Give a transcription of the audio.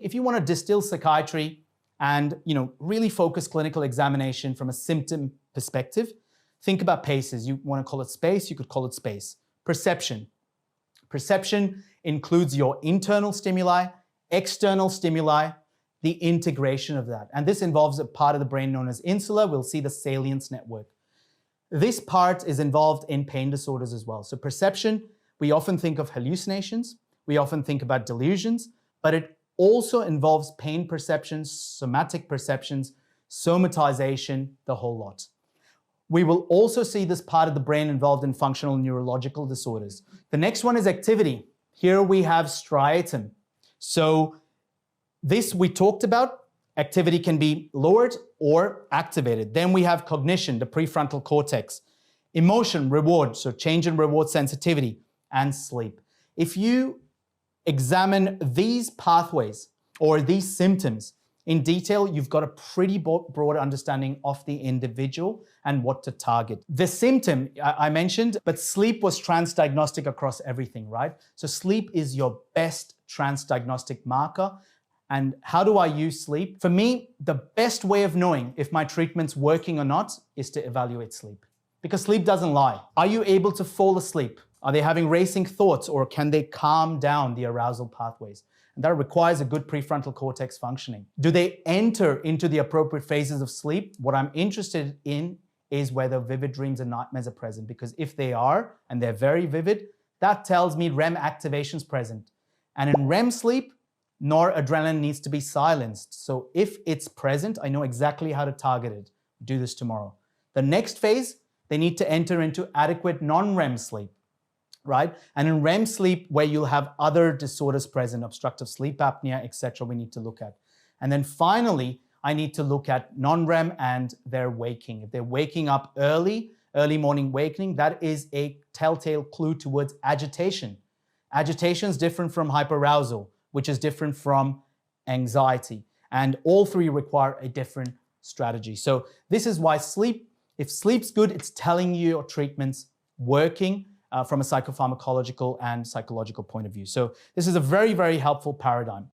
if you want to distill psychiatry and really focus clinical examination from a symptom perspective, think about PACEs. You want to call it space, you could call it space. Perception. Perception includes your internal stimuli, external stimuli, the integration of that. And this involves a part of the brain known as insula. We'll see the salience network. This part is involved in pain disorders as well. So perception, we often think of hallucinations, we often think about delusions, but it also involves pain perceptions, somatic perceptions, somatization, the whole lot. We will also see this part of the brain involved in functional neurological disorders. The next one is activity. Here we have striatum. So this we talked about. Activity can be lowered or activated. Then we have cognition, the prefrontal cortex. Emotion, reward, so change in reward sensitivity, and sleep. If you examine these pathways or these symptoms in detail, you've got a pretty broad understanding of the individual and what to target. The symptom I mentioned, but sleep was transdiagnostic across everything, right? So sleep is your best transdiagnostic marker. And how do I use sleep? For me, the best way of knowing if my treatment's working or not is to evaluate sleep. Because sleep doesn't lie. Are you able to fall asleep? Are they having racing thoughts, or can they calm down the arousal pathways? And that requires a good prefrontal cortex functioning. Do they enter into the appropriate phases of sleep? What I'm interested in is whether vivid dreams and nightmares are present. Because if they are, and they're very vivid, that tells me REM activation's present. And in REM sleep, noradrenaline needs to be silenced. So if it's present, I know exactly how to target it. Do this tomorrow. The next phase, they need to enter into adequate non-REM sleep, right? And in REM sleep, where you'll have other disorders present, obstructive sleep apnea, etc., we need to look at. And then finally, I need to look at non-REM and their waking. If they're waking up early morning wakening, that is a telltale clue towards agitation. Agitation is different from hyperarousal, which is different from anxiety. And all three require a different strategy. So this is why sleep, if sleep's good, it's telling you your treatment's working from a psychopharmacological and psychological point of view. So this is a very, very helpful paradigm.